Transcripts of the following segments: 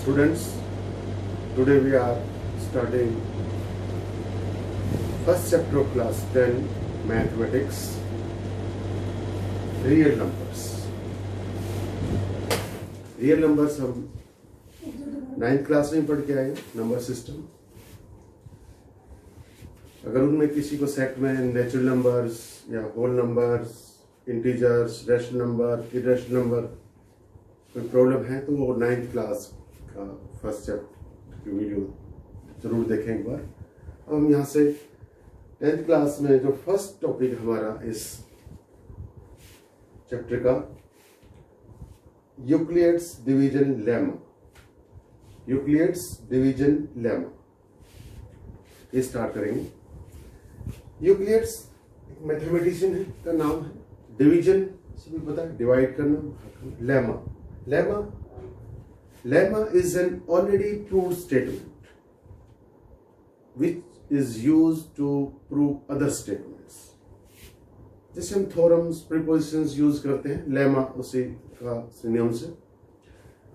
Students, today we are starting first chapter of class 10 mathematics, real numbers. Real numbers हम 9th class में पढ़ के आए हैं, नंबर सिस्टम। अगर उनमें किसी को सेट में नेचुरल नंबर्स या whole numbers, integers, rational number, irrational number कोई प्रॉब्लम है तो वो 9th क्लास का फर्स्ट चैप्टर की वीडियो जरूर देखें एक बार। अब हम यहाँ से 10th क्लास में जो फर्स्ट टॉपिक हमारा इस चैप्टर का Euclid's division lemma, Euclid's division lemma, ये स्टार्ट करेंगे। यूक्लिड्स एक मैथमेटिशियन है, का नाम है। डिवीजन से भी पता है, डिवाइड करना। Lemma, lemma, lemma is an already proved statement which is used to prove other statements. जैसे हम थ्योरम्स, प्रीपोजिशंस यूज करते हैं, लेमा उसी का सिनोनिम से।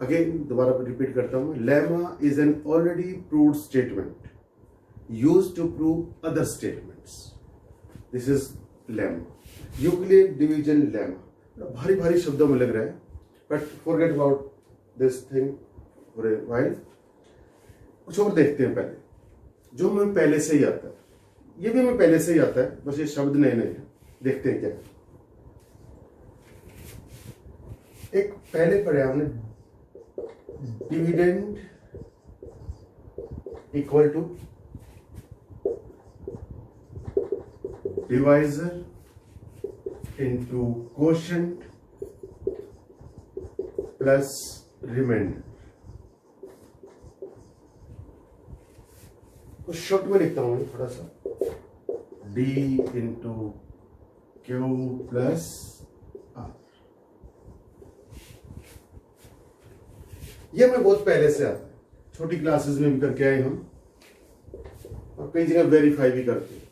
अगेन दोबारा रिपीट करता हूं, lemma is an already proved statement used to prove other statements. This is lemma, Euclid division lemma. भारी भारी शब्दों में लग रहा है, but forget about this thing for a while. कुछ और देखते हैं पहले, जो हमें पहले से ही आता है। ये भी हमें पहले से ही आता है, बस ये शब्द नए नए हैं। देखते हैं क्या। एक पहले पढ़ा हमने, dividend equal to divisor into quotient plus remainder. तो शॉर्ट में लिखता हूं थोड़ा सा, D into Q plus R. ये हमें बहुत पहले से आता है, छोटी क्लासेस में भी करके आए हम, और कई जगह वेरीफाई भी करते हैं।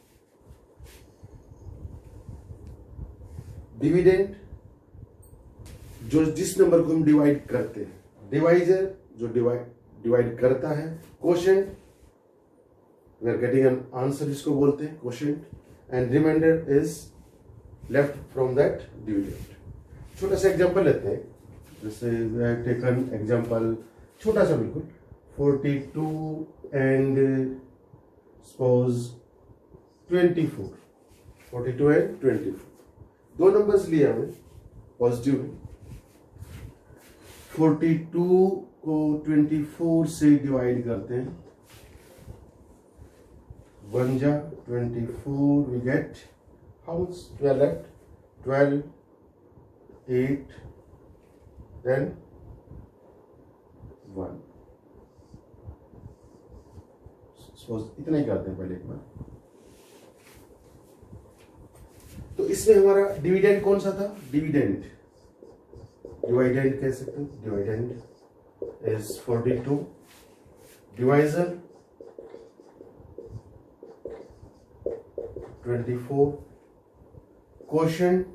डिविडेंड जो जिस नंबर को हम डिवाइड करते हैं, डिवाइजर जो डिवाइड करता है, quotient we are getting an answer जिसको बोलते हैं quotient, and remainder is left from that dividend. छोटा सा एग्जांपल लेते हैं, जैसे वी हैव टेकन एग्जांपल छोटा सा बिल्कुल 42 एंड सपोज 24, 42 एंड 24 दो नंबर्स लिए हमें, पॉजिटिव है। 42 को 24 से डिवाइड करते हैं, 1 जा 24, we get how much? 12 left, 12, 8, then 1। Suppose इतना ही करते हैं पहले एक बार। तो इसमें हमारा डिविडेंड कौन सा था? डिविडेंड, डिवाइडेंड कह सकते हैं, dividend is 42, divisor 24, quotient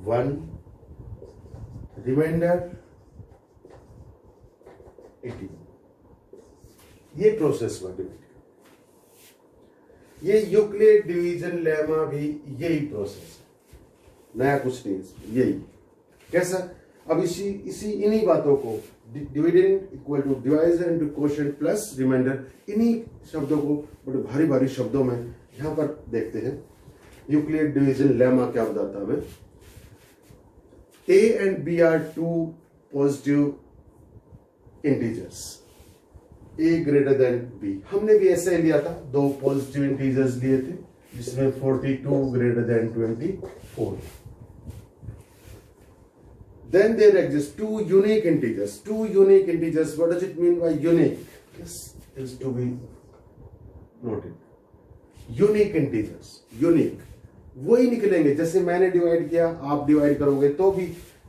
1, remainder 18। ये प्रोसेस हुआ डिविजन का। ये यूक्लिड डिवीजन लेमा भी यही प्रोसेस है, नया कुछ नहीं इसमें, यही। कैसा? अब इसी इन्हीं बातों को, dividend equal to divisor into quotient plus remainder, इन्हीं शब्दों को बड़े भारी भारी शब्दों में यहां पर देखते हैं। यूक्लिड डिवीजन लेमा क्या बताता है हमें? A and B are two positive integers, A greater than B। हमने भी ऐसे ही लिया था, दो पॉजिटिव इंटीजर्स लिए थे, जिसमें 42 greater than 24। Then there exist two unique integers. Two unique integers. What does it mean by unique? This is to be noted. Unique integers. Unique. वही निकलेंगे, जैसे मैंने डिवाइड किया आप डिवाइड करोगे तो भी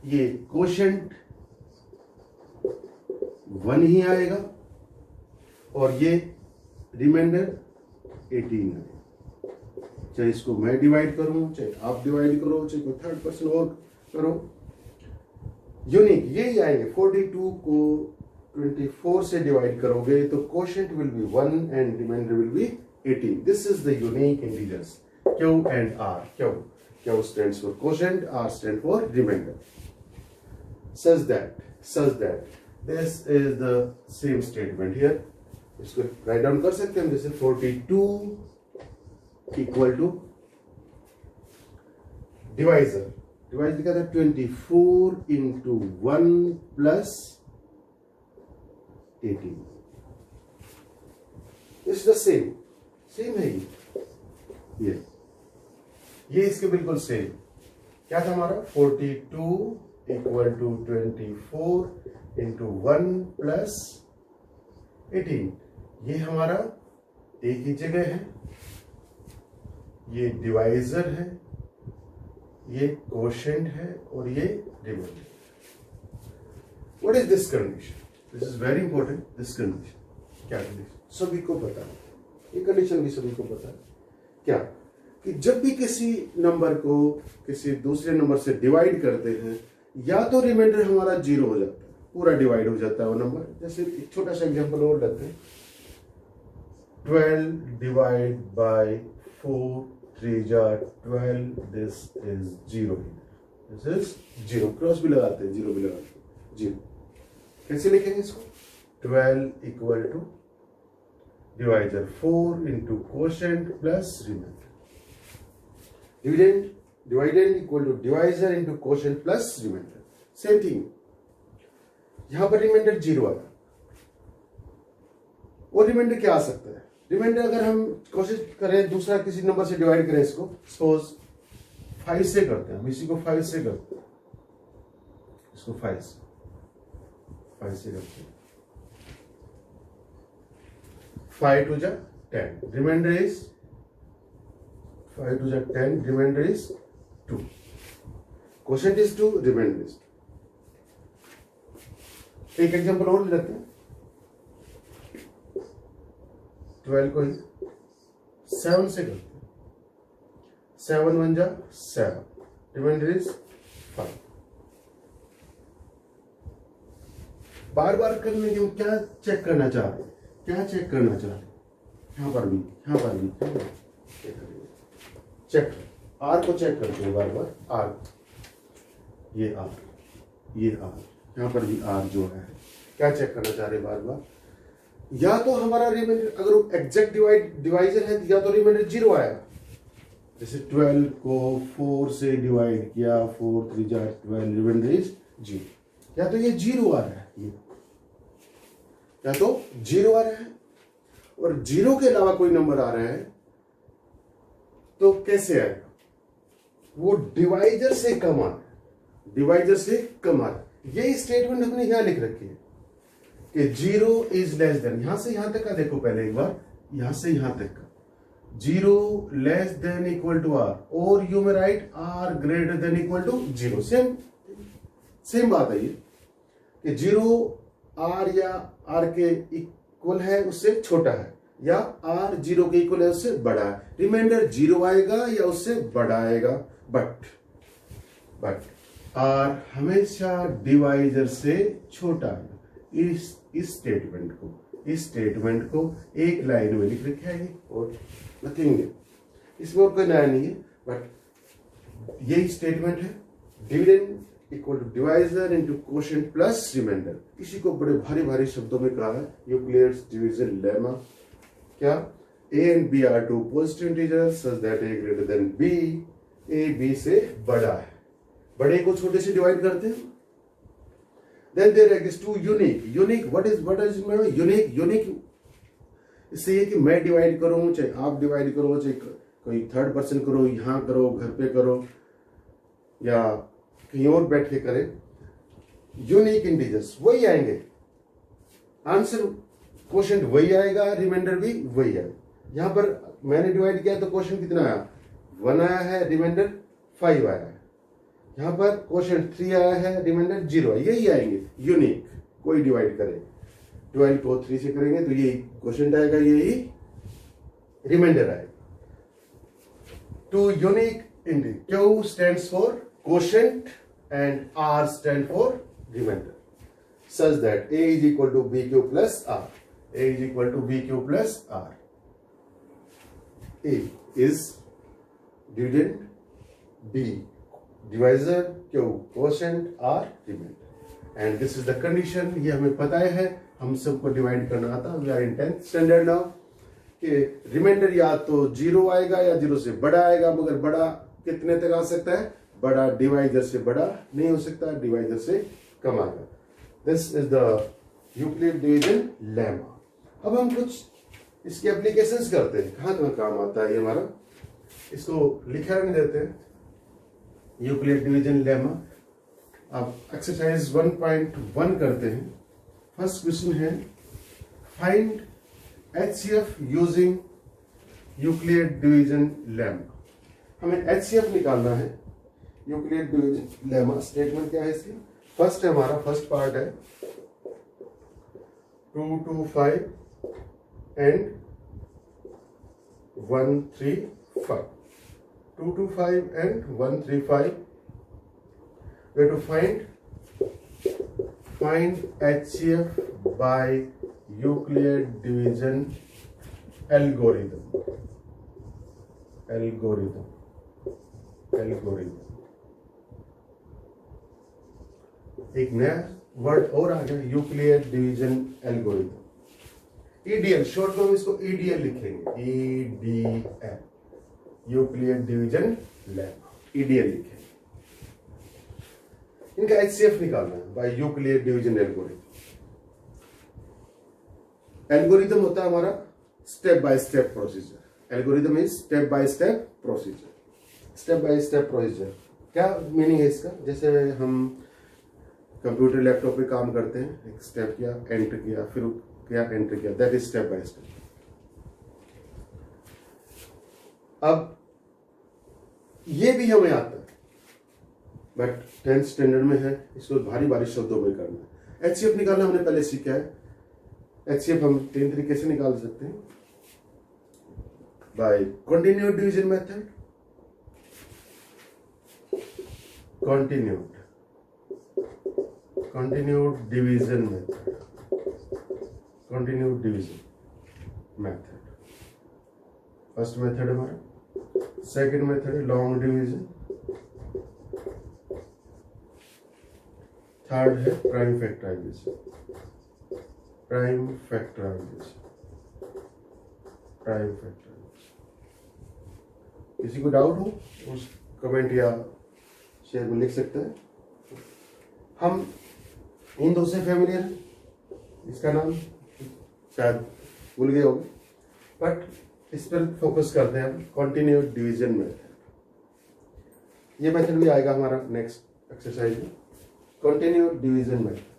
ये कोशेंट 1 ही आएगा और ये रिमाइंडर 18 आएगा। चाहे इसको मैं डिवाइड करूं, चाहे आप डिवाइड करो, चाहे कोई थर्ड पर्सन और करो, यूनिक यही आएंगे। 42 को 24 से डिवाइड करोगे तो quotient will be 1 and remainder will be 18। This is the unique integers Q and R. Q stands for quotient, R stands for remainder. Such that this is the same statement here. इसको write down कर सकते हैं जैसे 42 equal to divisor लिखा था 24 into 1 plus 18. It's the same है ये इसके बिल्कुल सेम। क्या था हमारा 42 इक्वल टू 24 इंटू 1 प्लस 18। ये हमारा एक ही जगह है, ये डिवाइजर है, ये कोशेंट है और ये remainder. What is this condition? This is very important. This condition क्या कंडीशन सभी को पता है, ये कंडीशन भी सभी को पता है। क्या कि जब भी किसी नंबर को किसी दूसरे नंबर से डिवाइड करते हैं या तो रिमाइंडर हमारा 0 हो जाता है, पूरा डिवाइड हो जाता है वो नंबर। जैसे एक छोटा सा एग्जांपल और लेते हैं, 12 डिवाइड बाय 4 3 जा 12, this is 0। This is 0। Cross भी लगाते हैं, 0 भी लगाते हैं, 0। कैसे लिखेंगे इसको? 12 equal to divisor 4 into quotient plus remainder. Dividend equal to divisor into quotient plus remainder. Same thing यहां पर रिमाइंडर 0 आया और रिमाइंडर क्या आ सकता है? रिमाइंडर अगर हम कोशिश करें दूसरा किसी नंबर से डिवाइड करें, इसको सपोज 5 से करते हैं, हम इसी को 5 से करते हैं, इसको 5 से करते हैं। 5 to 10, remainder is 5 to 10, remainder is 2. Quotient is 2, remainder is 2. एक एग्जांपल और ले लेते हैं, 12 को 7 से करते हैं, 7 1 जा 7, remainder is 5। बार बार करने के हम क्या चेक करना चाह रहे हैं? यहां पर भी चेक आर को चेक करते हैं बार बार। आर, ये आर, यहां पर भी आर जो है क्या चेक करना चाह रहे हैं बार बार? या तो हमारा रिमाइंडर अगर एग्जैक्ट डिवाइजर है या तो रिमाइंडर 0 आएगा। जैसे 12 को 4 से डिवाइड किया, 4 3 जा 12, रिमाइंडर इज 0। या तो ये 0 आ रहा है, या तो 0 आ रहा है और 0 के अलावा कोई नंबर आ रहा है तो कैसे आएगा? वो डिवाइजर से कम आ रहा है, डिवाइजर से कम आ रहा है। ये स्टेटमेंट हमने यहां लिख रखी है कि 0 इज लेस देन, यहां से यहां तक का देखो पहले एक बार, यहां से यहां तक का 0 less than equal to R, और यू में right R greater than equal to 0। Same बात है ये कि 0 आर या आर के इक्वल है उससे छोटा है, या आर 0 के इक्वल है उससे बड़ा है। रिमाइंडर 0 आएगा या उससे बड़ा आएगा, बट आर हमेशा डिवाइजर से छोटा है। इस स्टेटमेंट को एक लाइन में लिख रखा है और नथिंग है, इसमें और कोई नया नहीं है, बट यही स्टेटमेंट है। Dividend equal to divisor into quotient plus remainder. इसी को बड़े भारी भारी शब्दों में कहा है यूक्लिड्स डिवीजन लेमा। क्या? A and B are two positive integers such that A greater than B, A B से बड़ा है, बड़े को छोटे से डिवाइड करते हैं। Then there exists two unique. What is unique? इससे ये कि मैं डिवाइड करूं, चाहे आप डिवाइड करो, चाहे कोई थर्ड पर्सन करो, यहां करो, घर पे करो, या कहीं और बैठ के करें, यूनिक इंटीजर्स वही आएंगे, आंसर क्वोशिएंट वही आएगा, रिमाइंडर भी वही आएगा। यहां पर मैंने डिवाइड किया तो क्वोशिएंट कितना आया? 1 आया है, रिमाइंडर 5 आया है। यहां पर क्वोशिएंट 3 आया है, रिमाइंडर 0 है। यही आएंगे यूनिक, कोई डिवाइड करे 12 को 3 से करेंगे तो यही क्वोशिएंट आएगा, यही रिमाइंडर आएगा। Two unique integer, Q stands for quotient and R stand for remainder such that A is equal to BQ plus R. A is equal to BQ plus R. A is dividend, B divisor, Q quotient, R remainder. And this is the condition. ये हमें पता है, हम सबको divide करना आता. We are in 10th standard now. कि reminder या तो 0 आएगा या 0 से बड़ा आएगा, मगर बड़ा कितने तक आ सकता है? बड़ा डिवाइजर से बड़ा नहीं हो सकता, डिवाइजर से कम आएगा. This is the Euclid division lemma. अब हम कुछ इसके एप्लीकेशंस करते हैं. कहाँ कहाँ काम आता है ये हमारा, इसको लिखा रहने देते हैं. Euclid division lemma. अब एक्सरसाइज 1.1 करते हैं. फर्स्ट क्वेश्चन है find HCF using Euclid division lemma. हमें HCF निकालना है. यूक्लिड डिवीजन लेमा स्टेटमेंट क्या है इसकी? फर्स्ट है हमारा, फर्स्ट पार्ट है 2 2 5 and 1 3 5. 2 2 5 and 1 3 5. We have to find HCF by Euclid division algorithm. एक नया वर्ड और आ गया, Euclid division algorithm. EDL short में हम इसको EDL लिखेंगे. EDL Euclid division lemma. EDL लिखेंगे. इनका HCF निकालना है by Euclid division algorithm. Algorithm होता है हमारा step by step procedure. Algorithm is step by step procedure. Step by step procedure क्या मीनिंग है इसका? जैसे हम कंप्यूटर लैपटॉप पे काम करते हैं, एक स्टेप किया, एंटर किया, फिर क्या एंटर किया, that is step by step. अब ये भी हमें आता है, बट 10th स्टैंडर्ड में है, इसको भारी भारी शब्दों में करना है. HCF निकालना हमने पहले सीखा है. HCF हम 3 तरीके से निकाल सकते हैं. By continued division method. Continued division method. First method हमारा. सेकंड मेथड है लॉन्ग डिवीजन. थर्ड है प्राइम फैक्टराइजेशन. किसी को डाउट हो उस कमेंट या शेयर में लिख सकते हैं. हम इन दो से फेमिलियर हैं. इसका नाम शायद भूल गए होंगे, बट इस पर फोकस करते हैं हम. Continued division method. ये मेथड भी आएगा हमारा नेक्स्ट एक्सरसाइज में. कंटिन्यूड डिवीजन मेथड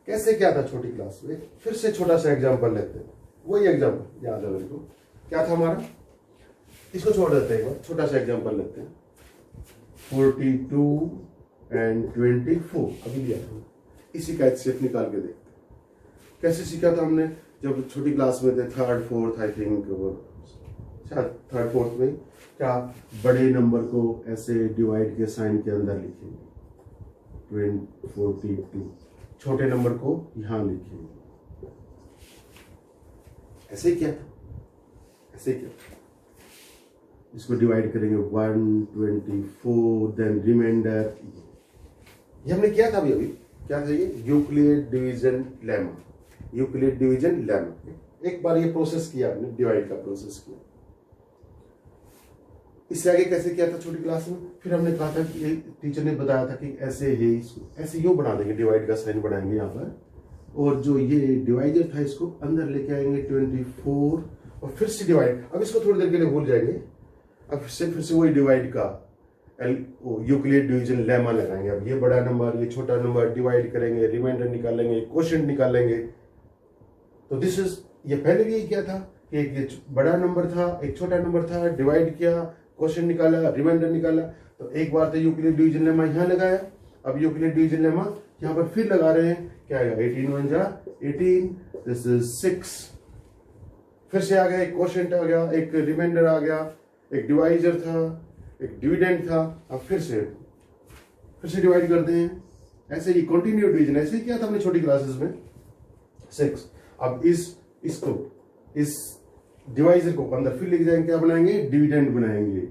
कैसे क्या था छोटी क्लास में. फिर से छोटा सा एग्जांपल लेते हैं. वही एग्जांपल याद है मेरे को. क्या था हमारा, इसको छोड़ देते हैं. एक बार छोटा सा एग्जांपल लेते हैं. 42 and 24 अभी लिया था. इसी का HCF निकाल के देखते हैं. कैसे सीखा था हमने जब छोटी क्लास में थे, 3rd 4th आई थिंक, शायद 3rd 4th में. क्या बड़े नंबर को ऐसे डिवाइड के साइन के अंदर लिखेंगे 42, छोटे नंबर को यहां लिखेंगे. ऐसे क्या था, ऐसे क्या था. इसको डिवाइड करेंगे 124, देन रिमाइंडर. ये हमने किया था अभी. क्या था ये? Euclid division lemma. Euclid division lemma. एक बार ये प्रोसेस किया आपने, डिवाइड का प्रोसेस किया. इससे आगे कैसे किया था छोटी क्लास में. फिर हमने कहा था कि टीचर ने बताया था कि ऐसे ही इसको ऐसे यूं बना देंगे, डिवाइड का साइन बनाएंगे यहाँ पर, और जो ये डिवाइडर था इसको अंदर लेके आएंगे 24, और फिर से डिवाइड. अब इसको थोड़ी देर के लिए भूल जाएंगे. अब फिर से वही डिवाइड का यूक्लिड डिवीजन लेमा लगाएंगे. अब ये बड़ा नंबर, ये छोटा नंबर, डिवाइड करेंगे, रिमाइंडर निकालेंगे, क्वोशिएंट निकालेंगे. तो दिस इज, ये पहले भी किया था कि एक ये बड़ा नंबर था, एक छोटा नंबर था, डिवाइड किया, क्वोशिएंट निकाला, रिमाइंडर निकाला. तो एक बार तो यूक्लिड डिवीजन लेमा यहाँ लगाया. अब यूक्लिड डिवीजन लेमा यहाँ पर फिर लगा रहे हैं. क्या आएगा? 18 1 जा 18, दिस इज 6. फिर से आ गया, एक क्वोशिएंट आ गया, एक रिमाइंडर आ गया, एक डिवाइजर था, एक डिविडेंड था. अब फिर से डिवाइड करते हैं. ऐसे ही कंटिन्यू डिवीजन ऐसे ही किया था हमने छोटी क्लासेस में 6। अब इसको इस डिवाइजर को अंदर फिर लेके जाएंगे, क्या बनाएंगे, डिविडेंड बनाएंगे।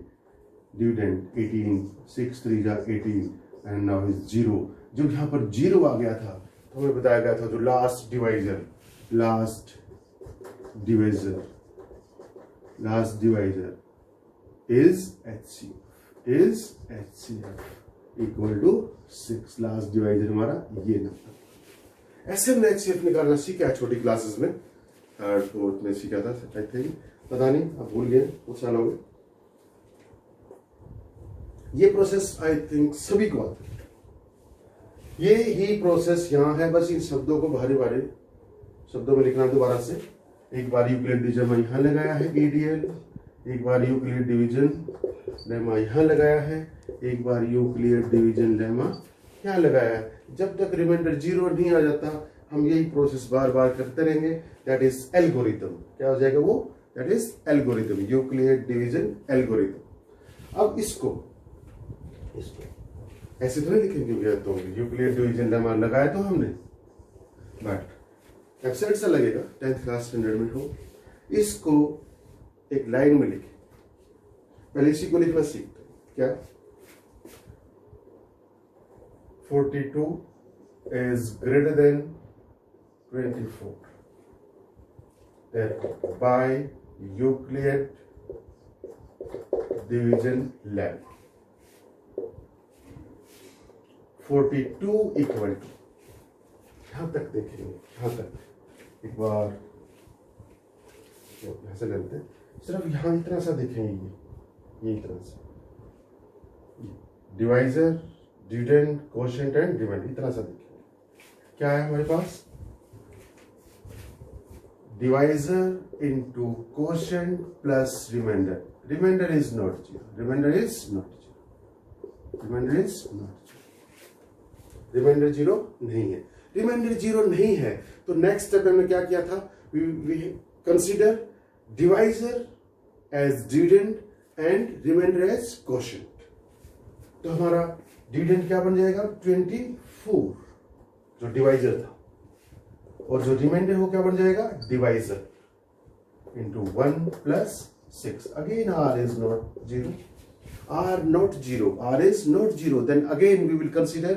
डिविडेंड 18, 6 3 जा 18 एंड नाउ इज 0। जब यहाँ पर 0 आ गया था तो हमें बताया गया था जो last divisor is HCF equal to 6। Last divisor हमारा ये नंबर। ऐसे हमने HCF निकालना सीखा है छोटी क्लासेस में, थर्ड फोर्थ में सीखा था आई थिंक, पता नहीं आप भूल गए कुछ साल हो गए। ये प्रोसेस आई थिंक सभी को आता है। ये ही प्रोसेस यहाँ है, बस इन शब्दों को बारी बारी शब्दों में लिखना दोबारा से। एक बार यूक्लिड डिवीजन में यहाँ लगाया है EDL, एक बार यूक्लिड डिवीजन लेमा यहाँ लगाया है, एक बार यूक्लिड डिवीजन लेमा यहाँ लगाया है। जब तक रिमाइंडर 0 नहीं आ जाता हम यही प्रोसेस बार बार करते रहेंगे। That is algorithm. क्या हो जाएगा वो, that is algorithm, Euclid division algorithm. अब इसको ऐसे तो नहीं लिखेंगे, तो यूक्लिड डिवीजन लेमा लगाया तो हमने, बट वेबसाइट से लगेगा 10th क्लास स्टैंडर्ड में हो। इसको एक लाइन में लिखे, पहले इसी को लिखना सीखते हैं। क्या 42 is greater than 24, therefore by Euclid division lemma 42 equal to, यहां तक देखेंगे, यहां तक एक बार ऐसे लेते हैं, सिर्फ यहां इतना सा देखेंगे, ये इतना सा divisor, dividend, quotient and remainder, इतना सा देखेंगे। क्या है हमारे पास, divisor into quotient plus remainder. Remainder is not zero, remainder is not zero, remainder is not zero, remainder zero नहीं है। रिमाइंडर जीरो नहीं है तो नेक्स्ट स्टेप हमने क्या किया था, we consider divisor as dividend and remainder as quotient. तो हमारा डिविडेंड क्या बन जाएगा 24 जो डिवाइजर था, और जो रिमाइंडर हो क्या बन जाएगा divisor into 1 plus 6। Again r is not 0, r not 0, r is not 0, then again we will consider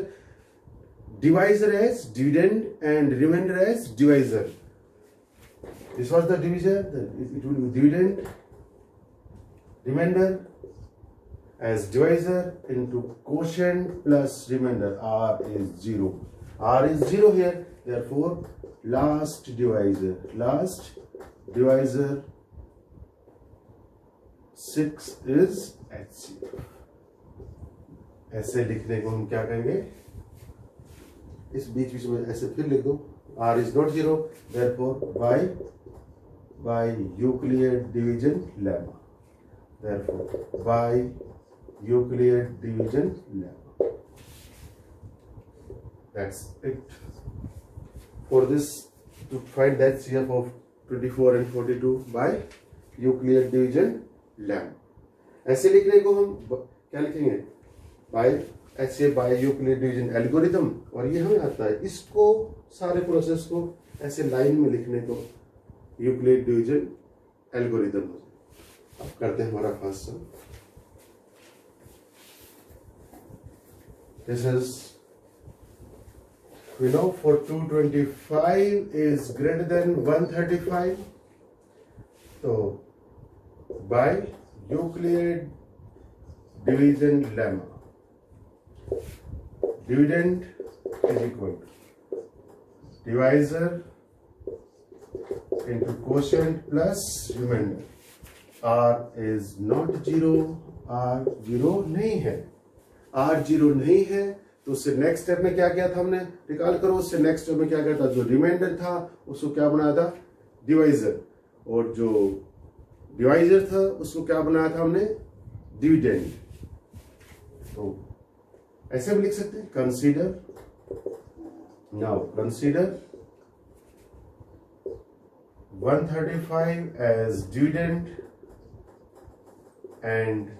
divisor as dividend and remainder as divisor. This was the divisor, then it will be dividend, remainder as divisor into quotient plus remainder. R is 0. R is 0 here, therefore last divisor 6 is HCF. ऐसे लिखने को हम क्या कहेंगे, इस बीच में ऐसे फिर लिख दो, R is not 0, therefore by Euclid division lemma, therefore by Euclid division lemma. That's it for this, to find the HCF of 24 and 42 by Euclid division lemma. ऐसे लिखने को हम क्या लिखेंगे, by HCF by Euclid division algorithm, और ये हमें आता है इसको सारे प्रोसेस को ऐसे लाइन में लिखने को यूक्लिड डिवीजन एल्गोरिथम। अब करते हैं हमारा first sum. This is, we know for 225 is greater than 135, so by Euclid division lemma, dividend is equal to divisor into quotient plus remainder. R is not 0, R 0 नहीं है, R 0 नहीं है तो उससे नेक्स्ट स्टेप में क्या किया था हमने, निकाल करो। उससे नेक्स्ट स्टेप में क्या किया था, जो रिमाइंडर था उसको क्या बनाया था डिवाइजर, और जो डिवाइजर था उसको क्या बनाया था हमने डिविडेंड। तो ऐसे भी लिख सकते हैं, consider, now consider 135 as dividend and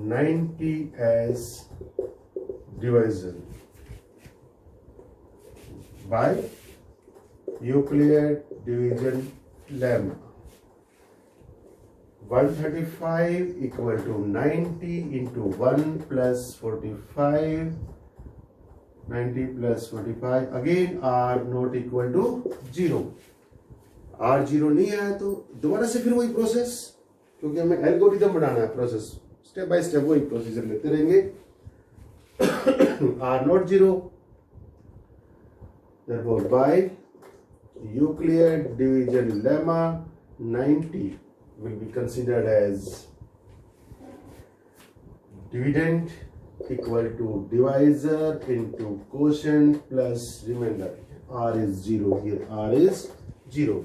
90 as divisor. by Euclid division lemma. 135 equal to 90 into 1 plus 45, 90 plus 45, again r not equal to 0. r 0 नहीं आया तो दोबारा से फिर वही प्रोसेस, क्योंकि हमें एल्गोरिथम बनाना है, प्रोसेस स्टेप बाय स्टेप वही प्रोसीजर लेते रहेंगे. r not 0, therefore by Euclid division lemma 90 will be considered as dividend equal to divisor into quotient plus remainder. r is 0, here r is 0.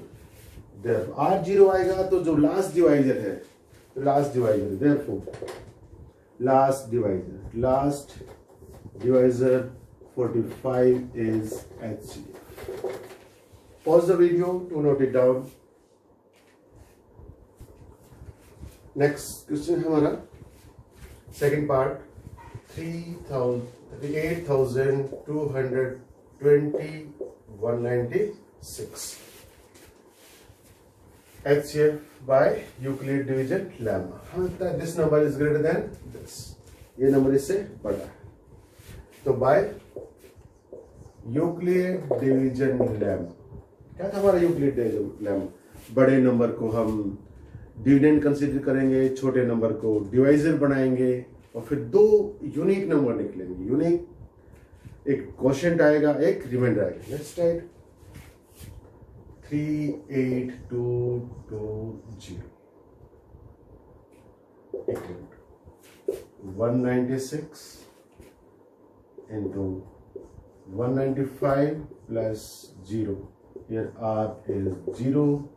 Therefore r 0 आएगा तो जो last divisor है, therefore last divisor 45 is HCF. Pause the video to note it down. Next question है हमारा second part. 38,220 196 HCF by Euclid division lemma. This number is greater than this. ये number इससे बड़ा है. तो by Euclid division lemma, क्या था हमारा Euclid division lemma? बड़े नंबर को हम डिविडेंड कंसीडर करेंगे, छोटे नंबर को डिवाइजर बनाएंगे और फिर दो यूनिक नंबर निकलेंगे. यूनिक, एक क्वोशिएंट आएगा, एक रिमाइंडर आएगा. Let's write 38220 equal to 196 into 195 plus 0. Here r is 0.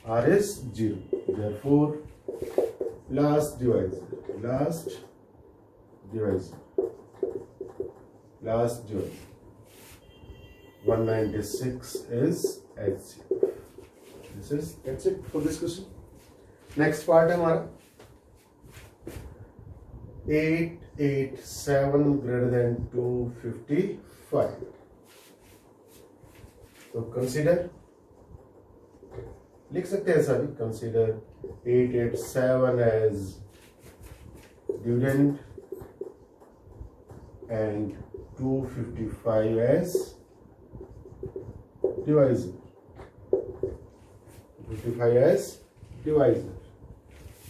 R is 0. Therefore, last divisor 196 is HCF. That's it for this question. Next part है हमारा 887 greater than 255. तो consider, लिख सकते हैं सभी, consider 887 as dividend and 255 as divisor. 55 as divisor.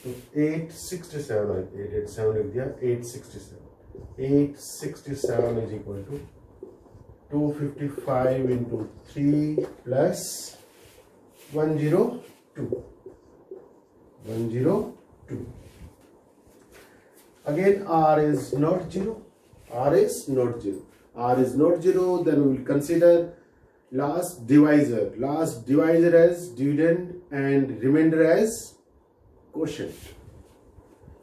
तो 867 887 लिख दिया. 867 is equal to 255 into 3 plus 102. Again r is not 0. R is not 0. Then we will consider last divisor as dividend and remainder as quotient.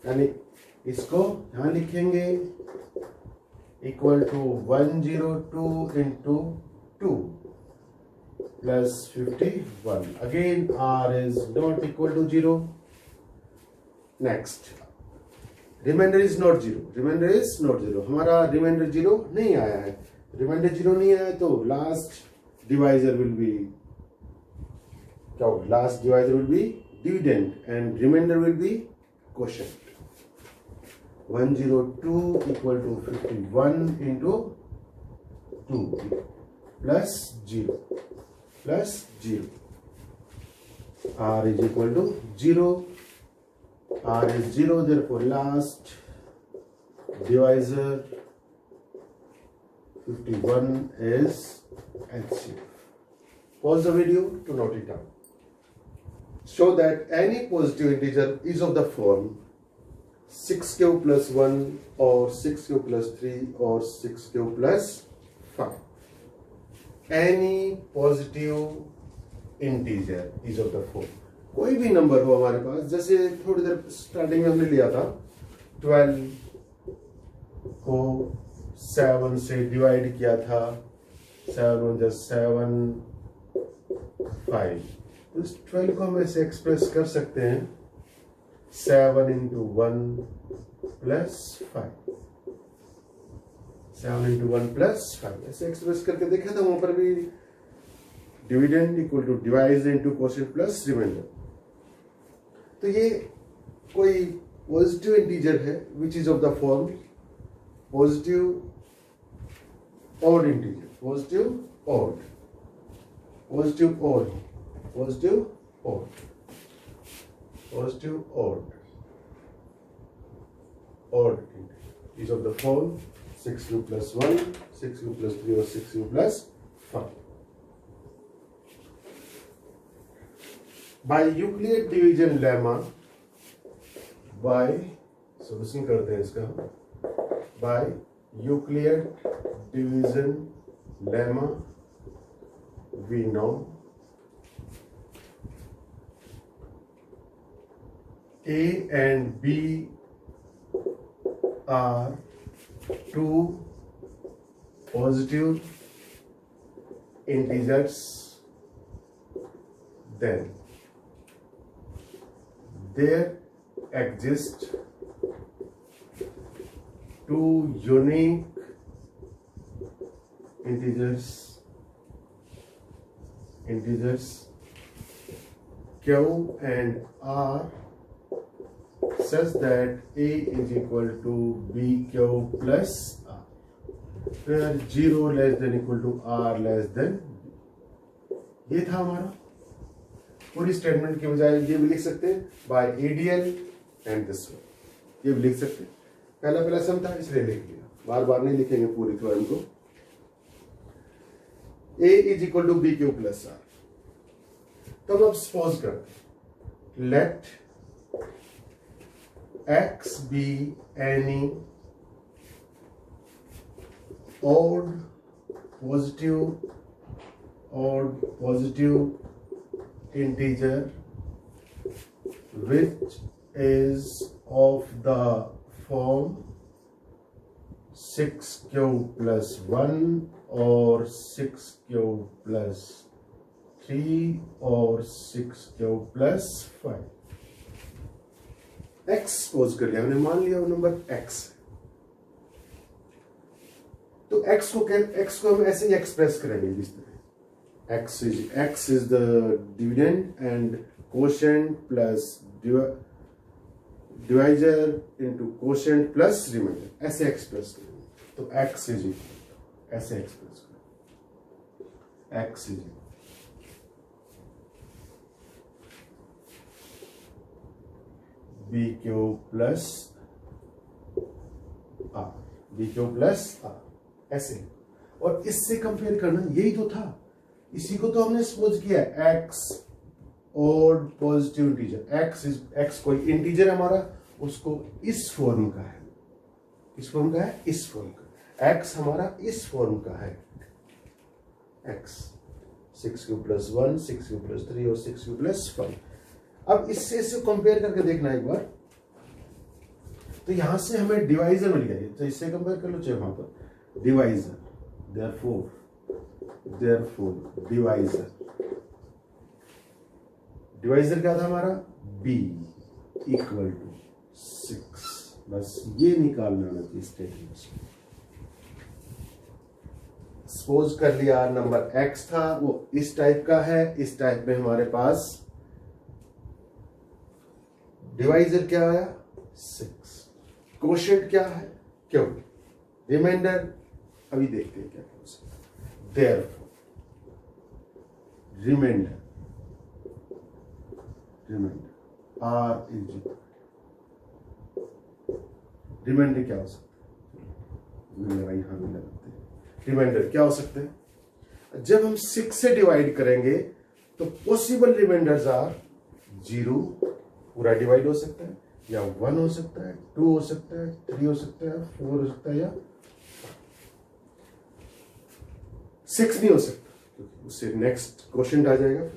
यानी इसको यहाँ लिखेंगे equal to 102 into 2 plus 51. Again r is not equal to 0. Next, remainder is not 0. हमारा remainder 0 नहीं आया है. तो last divisor will be dividend and remainder will be quotient. 102 equal to 51 into 2 plus 0. R is equal to 0. R is 0, therefore last divisor 51 is HCF. Pause the video to note it down. Show that any positive integer is of the form 6 cube plus 1 or 6 cube plus 3 or 6 cube plus 5. Any positive integer is of the form. कोई भी number हो हमारे पास, जैसे थोड़ी देर starting में हमने लिया था 12 को 7 से डिवाइड किया था, 7 + 7 5. तो इस 12 को हम ऐसे एक्सप्रेस कर सकते हैं 7 into 1 plus 5. 7 into 1 plus 5 ऐसे एक्सप्रेस करके देखा था वहां पर भी, dividend equal to divide into quotient plus remainder. तो ये कोई पॉजिटिव इंटीजर है which is of the form positive odd integer, positive odd, positive odd, positive odd, positive odd, odd is of the form 6u plus 1, 6u plus 3 or 6u plus 5. By Euclid division lemma, by solution करते हैं इसका, by Euclid division lemma we know A and B are two positive integers, then there exist two unique integers Q and R such that A is equal to BQ plus R, where 0 less than equal to R less than B। ये था हमारा। पूरी statement के बजाय ये भी लिख सकते हैं by ADL and this one, ये भी लिख सकते हैं। पहला सम था इसलिए लिख लिया, बार बार नहीं लिखेंगे पूरी थ्योरम को। A is equal to BQ plus R। तब अब सपोज करते हैं late X be any odd positive integer which is of the form 6q plus 1 or 6q plus 3 or 6q plus 5। x suppose कर लिया हमने, मान लिया वो नंबर x है, तो x को हम ऐसे ही एक्सप्रेस करेंगे इस तरह, x is the dividend and quotient plus divisor into quotient plus remainder, ऐसे एक्सप्रेस करेंगे। तो x is equal, ऐसे एक्सप्रेस करेंगे, x is equal BQ plus R, BQ plus R ऐसे। और इससे कंपेयर करना, यही तो था, इसी को तो हमने सपोज किया x और पॉजिटिव इंटीजर, x कोई इंटीजर हमारा, उसको इस फॉर्म का है, इस फॉर्म का है, इस फॉर्म का, x हमारा इस फॉर्म का है, x 6q plus 1, 6q plus 3 और 6q plus 5। अब इससे कंपेयर करके देखना एक बार, तो यहां से हमें डिवाइजर मिल गया, तो इससे कंपेयर कर लो चाहे वहां पर डिवाइजर, देयरफॉर डिवाइजर क्या था हमारा, b इक्वल टू 6, बस ये निकालना आना चाहिए स्टेटमेंट। सपोज कर लिया नंबर x था, वो इस टाइप का है, इस टाइप में हमारे पास डिवाइजर क्या आया 6, कोशेंट क्या है क्यों, रिमाइंडर अभी देखते हैं क्या हो सकता है। Therefore remainder R is equal, remainder क्या हो सकता है, यहां भी लगाते हैं, रिमाइंडर क्या हो सकते हैं, जब हम 6 से डिवाइड करेंगे तो पॉसिबल रिमाइंडर्स आर 0, पूरा डिवाइड हो सकता है, या 1 हो सकता है, 2 हो सकता है, 3 हो सकता है, 4 हो सकता है, या 6 नहीं हो सकता, क्योंकि उससे नेक्स्ट क्वेश्चन आ जाएगा।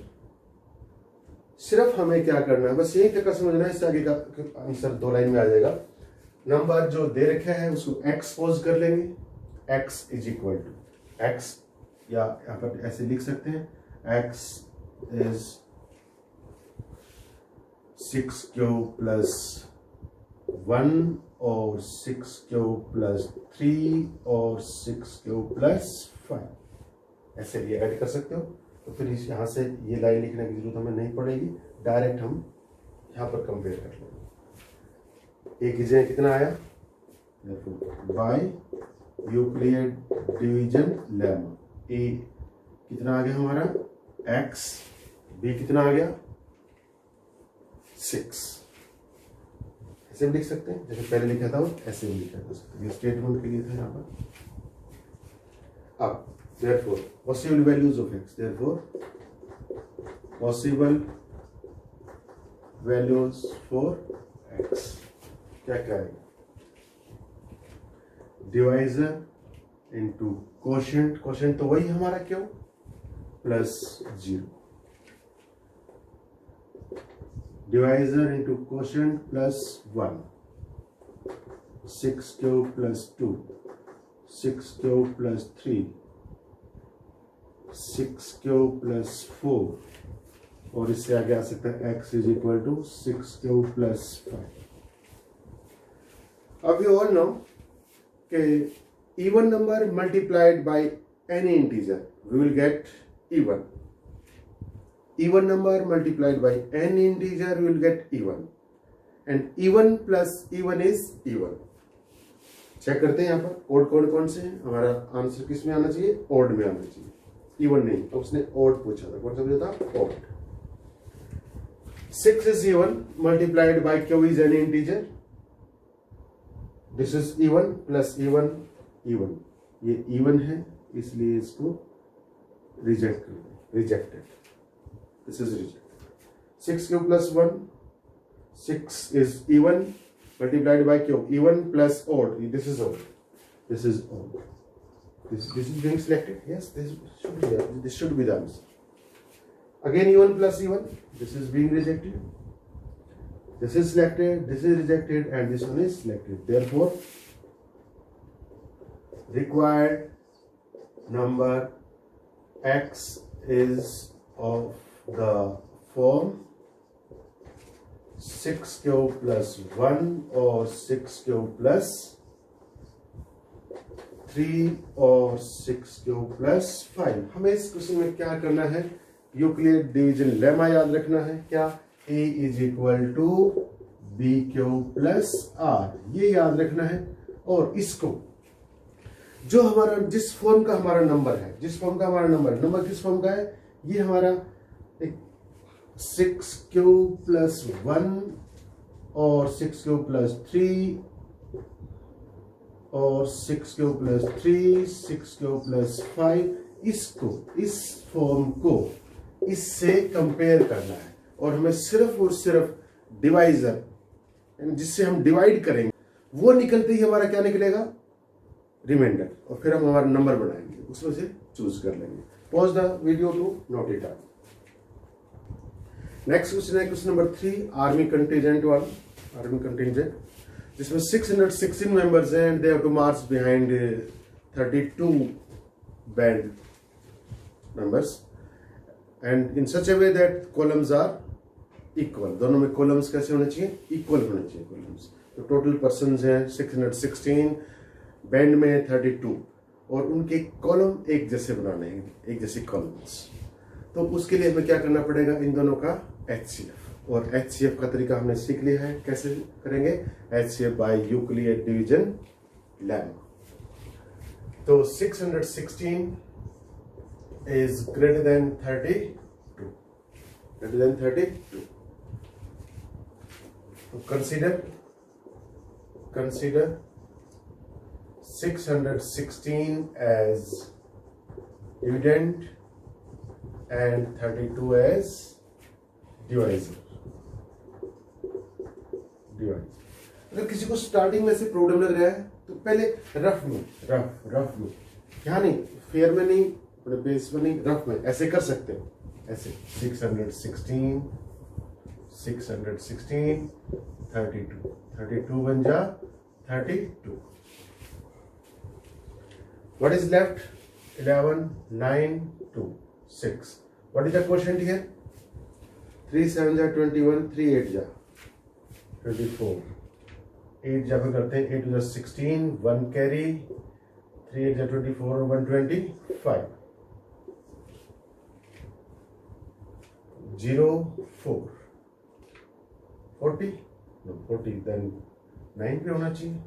सिर्फ हमें क्या करना है, बस यही तक समझना है, इससे आगे का आंसर 2 लाइन में आ जाएगा। नंबर जो दे रखा है उसको x पोज कर लेंगे, x is equal to x, या यहाँ पर ऐसे लिख सकते हैं x इज 6q plus 1 और 6 क्यूब प्लस 3 और 6 क्यूब प्लस 5, ऐसे ये ऐड कर सकते हो। तो फिर इस यहाँ से ये लाइन लिखने की जरूरत हमें नहीं पड़ेगी, डायरेक्ट हम यहाँ पर कंपेयर कर लेंगे। एक कीजिए कितना आया, देखो बाय यूक्लिड डिवीजन लेमा, ए कितना आ गया हमारा x, b कितना आ गया 6। ऐसे भी लिख सकते हैं जैसे पहले लिखा था, ऐसे भी लिखा जा सकता है, ये स्टेटमेंट के लिए था यहाँ पर। अब therefore possible values of x, therefore possible values for x क्या आएगा, डिवाइजर इंटू कोशेंट, कोशेंट तो वही हमारा क्यों plus 0, divisor into quotient plus 1, 6 cube plus 2, 6 cube plus 3, 6 cube plus 4, और इससे आगे आ सकता है x is equal to 6 cube plus 5। अब यू ऑल नो कि even number multiplied by any integer we will get even. Even number multiplied by any integer we will get even, and even plus even is even. Check करते हैं यहाँ पर odd कौन से हैं, हमारा answer किस में आना चाहिए, ओड में आना चाहिए, इवन नहीं। तो उसने ओड पूछा था, कौन सा पूछा था, odd. 6 is even multiplied by q is any integer, this is even plus even, even, ये even है इसलिए इसको रिजेक्ट कर दें, rejected, this is rejected. 6 cube plus 1, 6 is even multiplied by q, even plus odd, this is odd, this is odd, this is being selected, yes, this should be the answer. Again even plus even, this is being rejected, this is selected, this is rejected, and this one is selected. Therefore required number x is of the form 6 cube plus 1 और 6 cube plus 3 और 6 cube plus 5। हमें इस question में क्या करना है, Euclid division lemma याद रखना है, क्या a is equal to B cube plus R, ये याद रखना है। और इसको जो हमारा जिस फॉर्म का हमारा नंबर है, जिस फॉर्म का हमारा नंबर किस फॉर्म का है, ये हमारा एक 6 क्यूब प्लस 1 और 6 क्यूब प्लस 3 और 6 क्यूब प्लस 3, 6 क्यूब प्लस 5, इसको, इस फॉर्म को इससे कंपेयर करना है। और हमें सिर्फ और सिर्फ डिवाइजर जिससे हम डिवाइड करेंगे वो निकलते ही हमारा क्या निकलेगा, रिमाइंडर, और फिर हम हमारा नंबर बनाएंगे, उसमें से चूज कर लेंगे। Pause the video to note it down. Next question है क्वेश्चन नंबर 3, आर्मी कंटिजेंट वाला, आर्मी कंटिजेंट जिसमें 616 मेंबर्स हैं and they have to march behind 32 band members and in such a way that columns are equal, दोनों में columns कैसे होने चाहिए, equal होने चाहिए कॉलम्स। तो टोटल पर्सन्स हैं 616, बैंड में 32, और उनके कॉलम एक जैसे बनाने हैं, एक जैसे कॉलम्स। तो उसके लिए हमें क्या करना पड़ेगा, इन दोनों का HCF, और HCF का तरीका हमने सीख लिया है, कैसे करेंगे, HCF by Euclid division lemma. तो 616 is greater than 32, greater than 32. So consider 616 as dividend and 32 as divisor. अगर किसी को स्टार्टिंग में से प्रॉब्लम लग रहा है तो पहले रफ में यहाँ नहीं, फेयर में नहीं, अपने पेज में नहीं, रफ में ऐसे कर सकते हो, ऐसे 616 32 बन जा 32। What is left? 11, 9, 2, 6. What is the quotient here? 3 7 जा 21, 3 8 जा 24, 8 जहाँ पे करते हैं 8 to the 16, 1 carry, 3 8 जा 24 और 125, 0 4 40, no 40 then 9 पे होना चाहिए,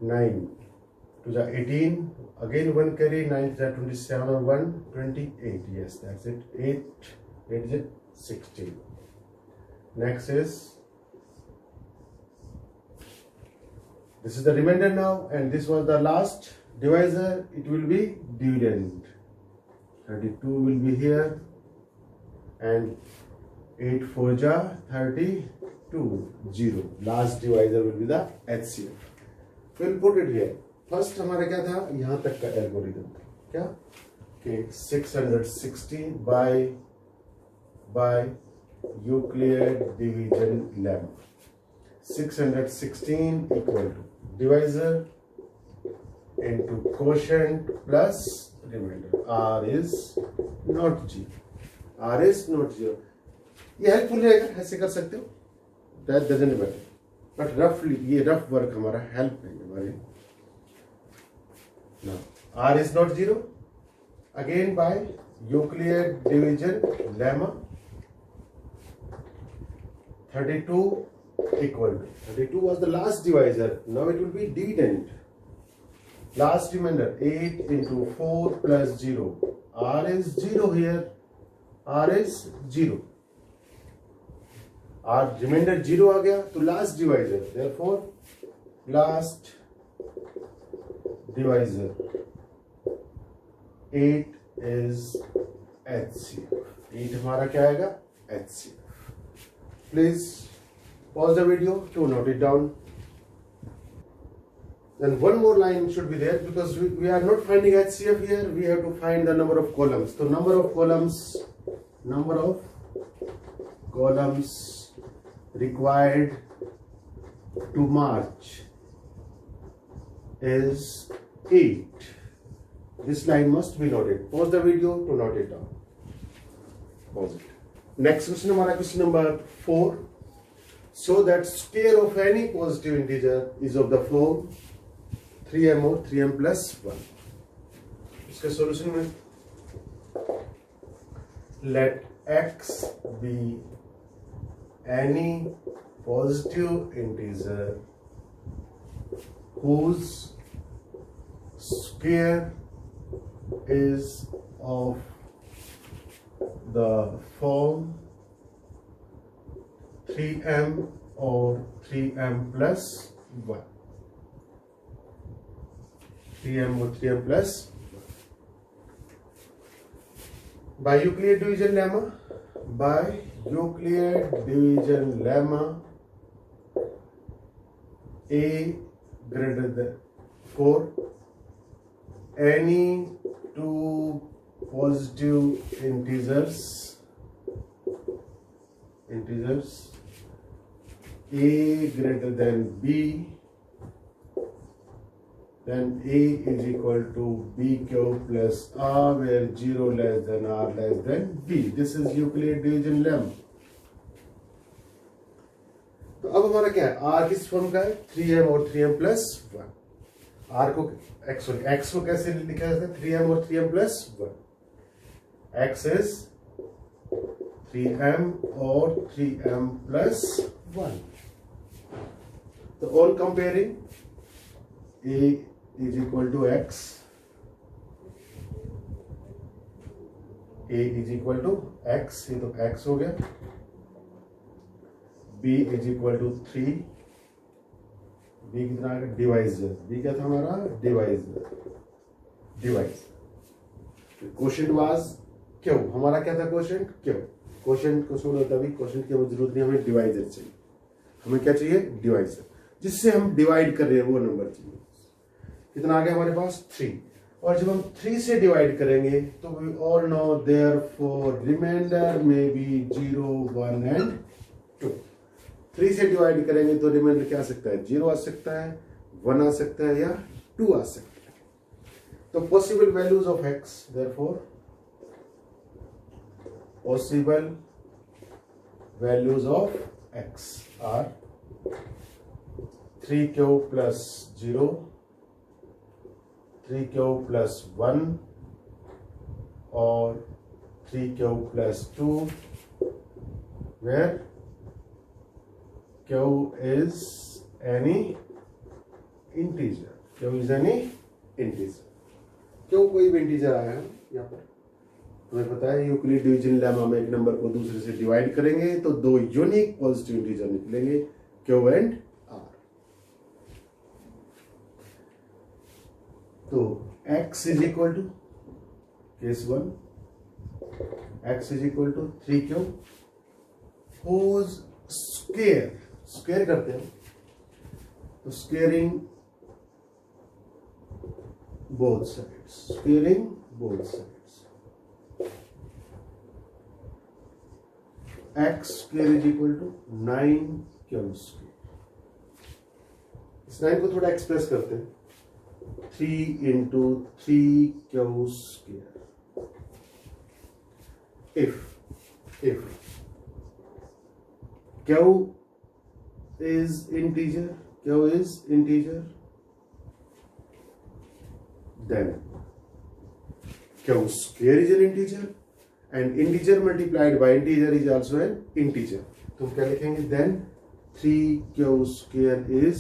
9 to the 18, again 1 carry, 9 to the 27 or 128, yes that's it, 8 is it 16. Next is, this is the remainder now and this was the last divisor, it will be dividend. 32 will be here and 8 4 ja 32, 0. Last divisor will be the HCF. We'll put it here. First हमारा क्या था, यहाँ तक का algorithm था क्या कि 660 by Euclid division lemma. 616 equal to divisor into quotient plus remainder. R is not 0. R is not 0. ये हेल्पफुल रहेगा, ऐसे कर सकते हो, that doesn't matter. बट रफली ये रफ वर्क हमारा हेल्प है हमारे. Now R is not 0. Again by Euclid division lemma. 32 equal to 32 was the last divisor. Now it will be dividend. Last remainder 8 into 4 plus 0. R is 0 here. R is 0. R remainder 0 आ गया तो last divisor. Therefore last divisor 8 is HCF. 8 हमारा क्या आएगा, HCF. Please pause the video to note it down. Then one more line should be there because we are not finding HCF here. We have to find the number of columns. So number of columns required to march is 8. This line must be noted. Pause the video to note it down. Pause it. Next question हमारा question number 4. So that square of any positive integer is of the form 3m or 3m plus 1. इसका solution में let x be any positive integer whose square is of the form 3m or 3m plus 1. 3m or 3m plus 1. By Euclid division lemma. By Euclid division lemma, a greater than 4, any two positive integers a greater than b, then a is equal to b cube plus r, where 0 less than r less than b. This is Euclid division lemma. तो अब हमारा क्या है, r किस form का है, 3m और 3m plus 1. r को x को कैसे लिखा जाता है, 3m और 3m plus 1. x is 3m और 3m plus 1. So all comparing, a is equal to x, a is equal to x, ये तो x हो गया, b is equal to 3, b कितना आ गया, डिवाइजर, b क्या था हमारा, डिवाइजर. क्वोशिएंट वाज क्यों, हमारा क्या था क्वोशिएंट, क्यों. क्वोशिएंट को छोड़ो तभी, क्वोशिएंट की हमें जरूरत नहीं, हमें डिवाइजर चाहिए. हमें क्या चाहिए, डिवाइजर, जिससे हम डिवाइड कर रहे हैं वो नंबर चाहिए. कितना आ गया हमारे पास, 3. और जब हम 3 से डिवाइड करेंगे तो we all know therefore remainder में बी 0 1 एंड 2. 3 से डिवाइड करेंगे तो रिमाइंडर क्या आ सकता है, 0 आ सकता है, 1 आ सकता है या 2 आ सकता है. तो possible values of x, therefore possible values of x r 3 cube plus 0 3 cube plus 1 और 3 cube plus 2 where q is any integer. q is any integer. क्यों कोई भी इंटीजर आया है यहाँ पर हमें पता है यूक्लिड डिवीजन लेमा में एक नंबर को दूसरे से डिवाइड करेंगे तो दो यूनिक पॉजिटिव इंटीजर निकलेंगे q एंड r. तो x is equal to case 1 x is equal to 3q whole square करते हैं तो squaring both sides, squaring both sides. X square is equal to 9q square. इस 9 को थोड़ा express करते हैं 3 into 3q square. If q is integer, then q square is an integer and integer multiplied by integer is also an integer. तो हम क्या लिखेंगे then 3q square is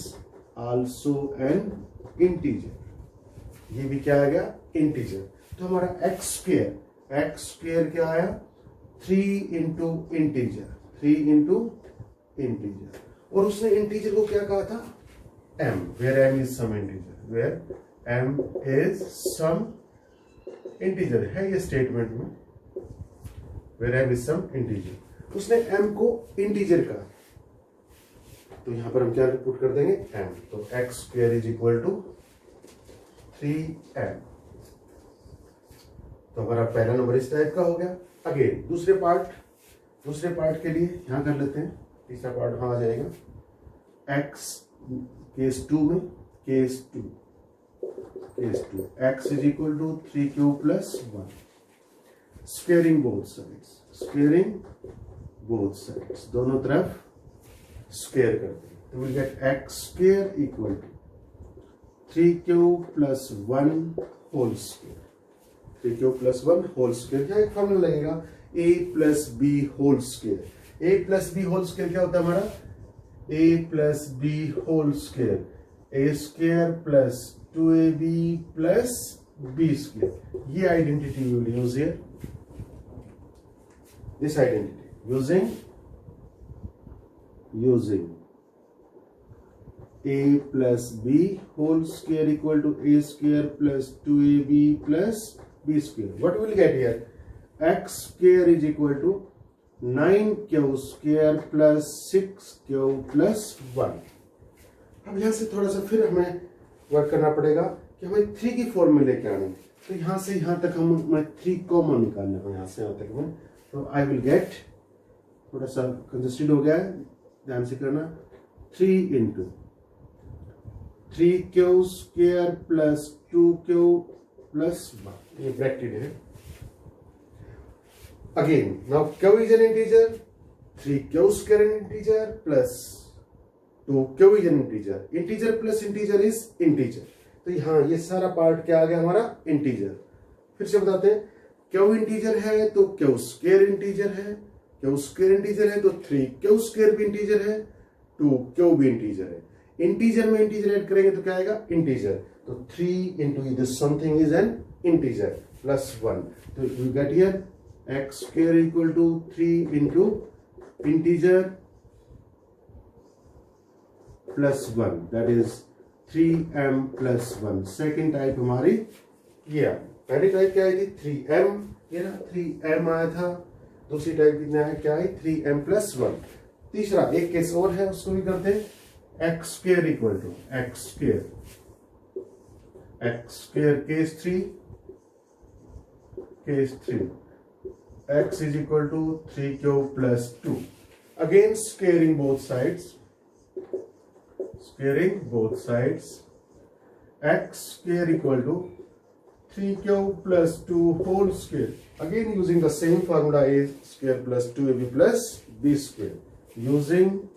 also an integer. ये भी क्या आ गया integer. तो हमारा x square क्या आया 3 into integer और उसने integer को क्या कहा था m, where m is some integer, where m is some integer है ये स्टेटमेंट में where m is some integer. उसने m को इंटीजर कहा तो यहां पर हम क्या पुट कर देंगे m. तो x square is equal to 3m. तो हमारा पहला नंबर इस टाइप का हो गया. अगेन दूसरे पार्ट के लिए यहां कर लेते हैं. तीसरा पार्ट वहां आ जाएगा x केस 2 में case 2 x is equal to 3q plus 1. Squaring both sides. दोनों तरफ स्क्वायर करते हैं तो we'll get x square equal to 3q plus 1 whole square. 3q plus 1 whole square क्या एक फॉर्मूला लगेगा a plus b whole square. a plus b whole square क्या होता है हमारा a plus b whole square. a square plus 2ab plus b square. ये identity we will use here. This identity using a plus b whole square equal to a square plus 2ab plus b square. What we will get here? X square is equal to 9q square plus 6q plus 1. अब यहां से थोड़ा सा फिर हमें work करना पड़ेगा कि हमें 3 की फॉर्म में लेके आने. तो यहां से यहां तक हमें 3 कॉमन निकालने को यहां से यहां तक में. तो आई विल गेट थोड़ा सा कंजस्टेड हो गया है ध्यान से करना 3 into 3q square plus 2q plus 1. ये ब्रैकेटेड है. Again now q is an integer 3q square an integer plus तो q is an integer plus integer is integer. तो यहाँ ये सारा पार्ट क्या आ गया हमारा इंटीजर. फिर से बताते हैं q इंटीजर है तो q स्क्वायर इंटीजर है. q स्क्वायर इंटीजर है तो 3q स्क्वायर भी इंटीजर है 2q भी इंटीजर है. इंटीजर में इंटीजर ऐड करेंगे तो क्या आएगा इंटीजर. तो 3 into this something is an integer plus 1. तो you get here x square equal to 3 into integer plus 1 that is 3m plus 1. Second type हमारी ये पहली टाइप क्या आई थी 3m. ये ना 3m आया था. दूसरी टाइप कितना है क्या है 3m plus 1. तीसरा एक केस और है उसको भी करते हैं. x square equal to x square case 3 x is equal to 3q plus 2. Again squaring both sides. X square equal to 3q plus 2 whole square. Again using the same formula a square plus 2ab plus b square. using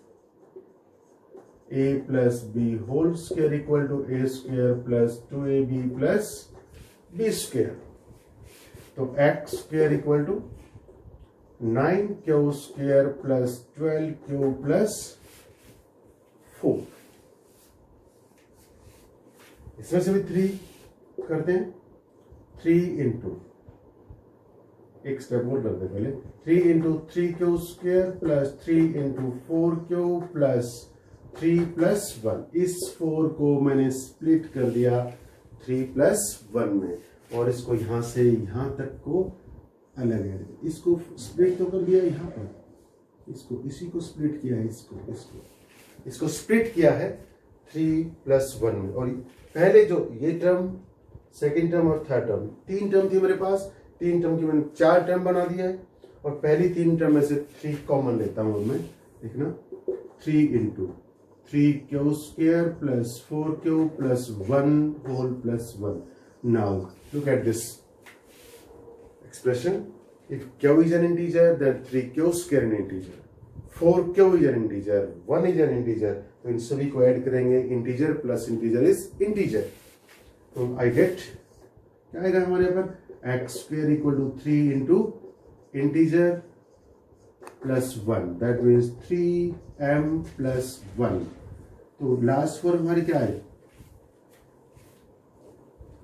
a plus b whole square equal to a square plus 2ab plus b square. तो x square equal to 9q square plus 12q plus 4. इसमें से भी 3 करते हैं. 3 into, एक step और करते हैं पहले. 3 into 3q square plus 3 into 4q plus 3 plus 1. इस 4 को मैंने स्प्लिट कर दिया 3 प्लस 1 में, और इसको यहां से यहां तक को अलग है. इसको स्प्लिट तो कर दिया यहां पर, इसको इसी को स्प्लिट किया है, इसको स्प्लिट किया है 3 प्लस 1 में. और पहले जो ये टर्म, सेकेंड टर्म और थर्ड टर्म, 3 टर्म थी मेरे पास. 3 टर्म की मैंने 4 टर्म बना दिया है, और पहली 3 टर्म में से 3 कॉमन लेता हूं मैं. देखना, 3 into 3q square plus 4q plus 1 whole plus 1. Now look at this expression. If q is an integer, then 3q square an integer, 4q is an integer, 1 is an integer. तो इन सभी को add करेंगे, integer plus integer is integer. तो I get क्या आएगा हमारे यहाँ पर, x square equal to 3 into integer plus 1, that means 3m plus 1. तो लास्ट फॉर्म हमारी क्या है,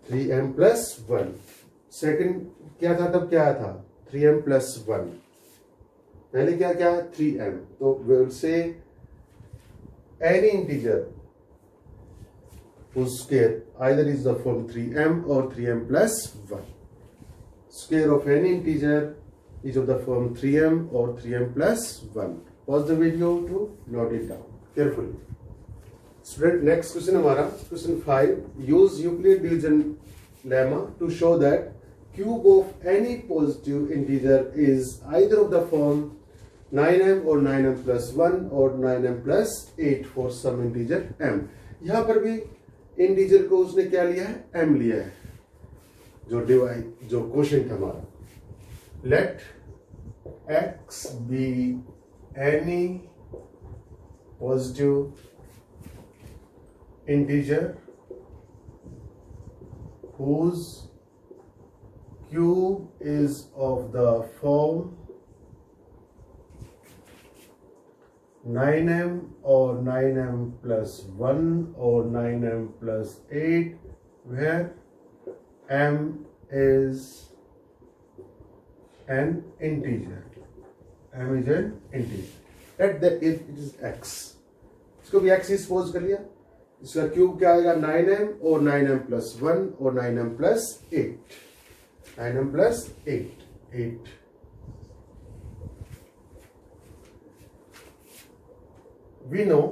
3m प्लस 1. सेकेंड क्या था, तब क्या था, 3m प्लस 1. पहले क्या 3m. तो will say any integer whose square either is the form 3m or 3m plus 1. Square of any integer is of the form 3m or 3m plus 1. Pause the video to note it down carefully. Student, next question हमारा question 5. Use Euclid division lemma to show that cube of any positive integer is either of the form 9m or 9m plus 1 or 9m plus 8 for some integer m. यहां पर भी integer को उसने क्या लिया है, m लिया है, जो क्वोशिएंट हमारा. Let x be any positive integer whose cube is of the form 9m or 9m plus 1 or 9m plus 8, where m is an integer. m is an integer. Let that if it is x, इसको भी x ही suppose कर लिया. इसका cube क्या आएगा, 9m और 9m plus 1 और 9m plus 8. 9m plus 8. We know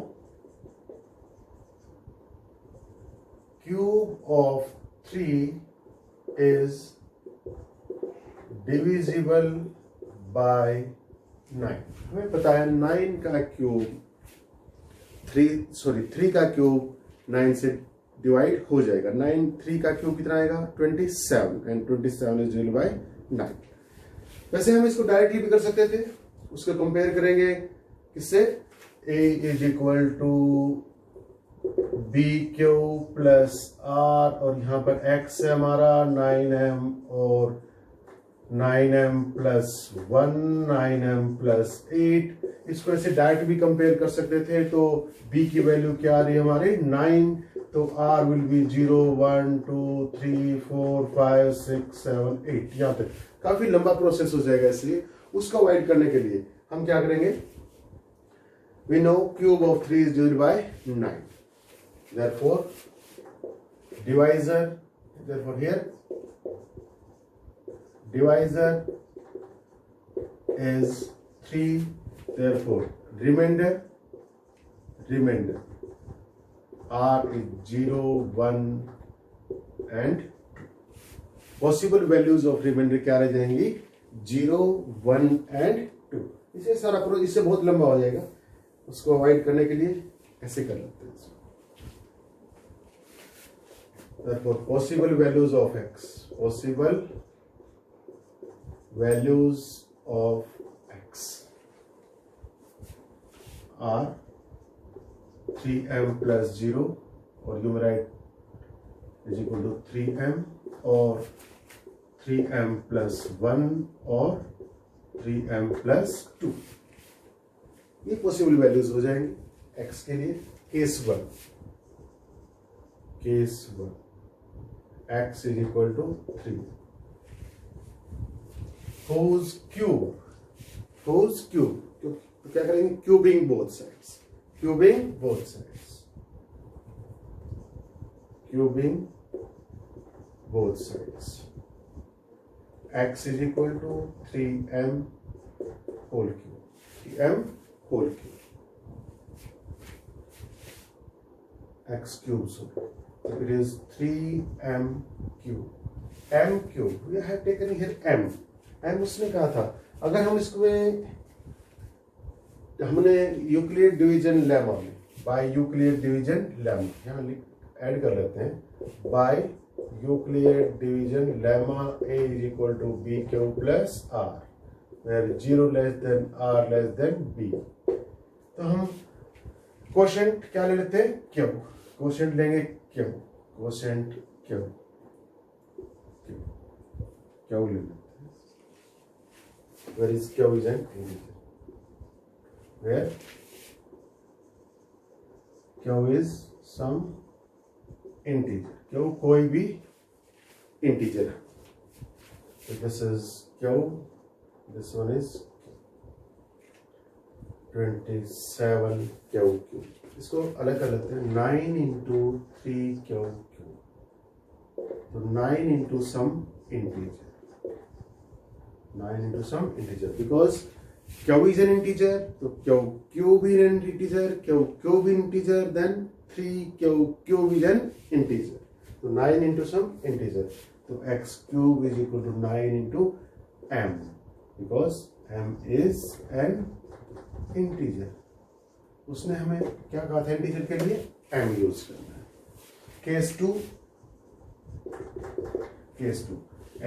cube of 3 is divisible by 9. हमें पता है 9 का क्यूब 3 का क्यूब 9 से डिवाइड हो जाएगा. 3 का क्यूब कितना आएगा, 27, एंड 27 इज डिवाइडेड बाय 9. वैसे हम इसको डायरेक्टली भी कर सकते थे. उसको कंपेयर करेंगे किससे, a is equal to bq plus r, और यहाँ पर x है हमारा 9m और 9m प्लस 1, 9m प्लस 8. इसको ऐसे डायरेक्ट भी कंपेयर कर सकते थे. तो b की वैल्यू क्या आ रही है हमारे, 9. तो r विल बी 0, 1, 2, 3, 4, 5, 6, 7, 8. यहाँ तक काफी लंबा प्रोसेस हो जाएगा. इसलिए उसको अवॉइड करने के लिए हम क्या करेंगे, we know cube of 3 is divided by 9. Therefore, divisor, here divisor is 3. Therefore, remainder r is 0, 1 and 2. Possible values of remainder क्या रह जाएंगी, 0, 1 and 2. इसे सारा इससे बहुत लंबा हो जाएगा. उसको अवॉइड करने के लिए ऐसे कर लेते हैं. Therefore, possible values of x. Possible values of x. r 3m plus 0 और यू में right is equal to 3m और 3m plus 1 और 3m plus 2। ये पॉसिबल वैल्यूज हो जाएंगे x के लिए। Case 1 x is equal to 3 wholes cube तो क्या करेंगे cubing both sides x is equal to 3m whole cube x cube, so it is 3m cube m cube we have taken here m उसने कहा था अगर हम इसमें हमने यूक्लिड डिवीजन लेमा में बाय यूक्लिड डिवीजन लेमा यहाँ add कर लेते हैं by Euclid division lemma a is equal to b cube plus r where 0 less than r less than b। तो हम क्वोशेंट क्या ले लेते हैं क्यू क्वोशेंट लेंगे क्यू ले लेते हैं where is q is an integer where q is some integer q कोई भी integer so this is q this one is 27 q cube इसको अलग कर लेते हैं 9 into 3 q cube तो 9 into some integer because q is an integer तो cube is an integer then 3 cube is an integer तो 9 into some integer तो x cube is equal to 9 into m because m is an integer। उसने हमें क्या कहा था integer के लिए m यूज करना है। Case 2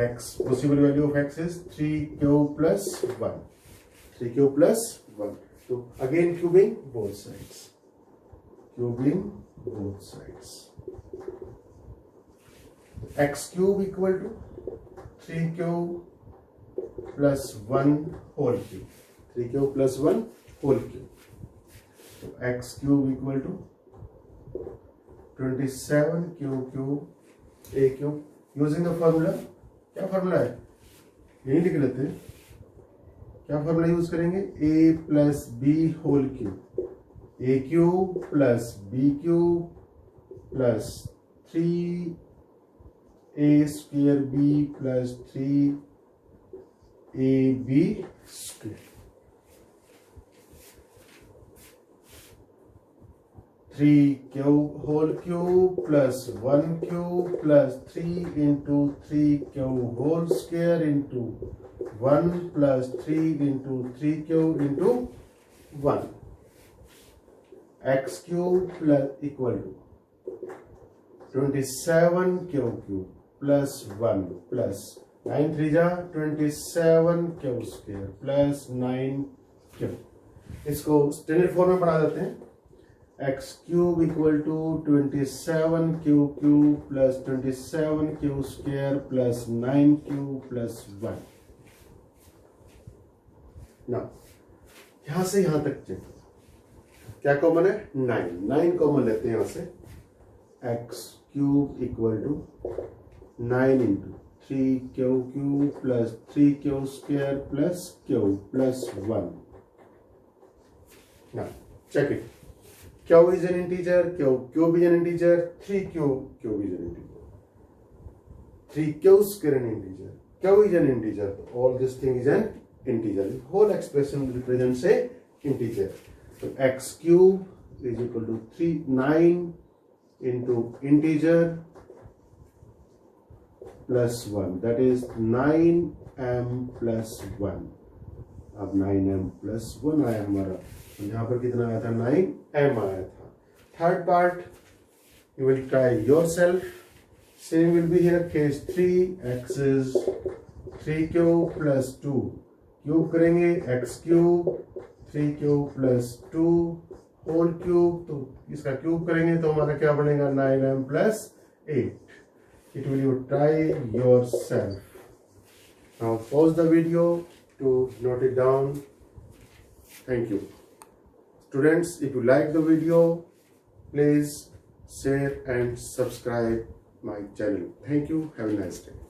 x possible value of x is 3q plus 1 so again cubing both sides x cube equal to 3q plus 1 whole cube so x cube equal to 27q cube a cube using the formula क्या formula है यही लिख लेते हैं क्या formula use करेंगे a plus B whole cube a cube plus b cube plus 3a square b plus 3ab square 3q whole cube plus 1 cube plus 3 into 3q whole square into 1 plus 3 into 3q into 1 x cube plus equal to 27q cube plus 1 plus 9 3 जा 27q square plus 9q इसको standard form में बढ़ा देते हैं x cube equal to 27q cube plus 27q square plus 9q plus 1। now यहां से यहां तक चेक क्या कॉमन है 9 कॉमन लेते हैं यहां से x cube equal to 9 into 3q cube plus 3q square plus q plus 1। now check it q is an integer cube is an integer 3q is an integer 3q square an integer q is an integer all this thing is an integer whole expression represents a integer so x cube is equal to 9 into integer plus 1 that is 9m plus 1 अब 9m plus 1 आया हमारा यहाँ पर कितना आया था 9m आया था। Third part you will try yourself same will be here case 3 x is 3q plus 2 cube करेंगे x cube 3 plus 2 whole cube, तो इसका क्यूब करेंगे तो हमारा क्या बनेगा 9m plus 8. It will you try yourself. Now pause the video to note it down. Thank you. Students, if you like the video, please share and subscribe my channel. Thank you. Have a nice day.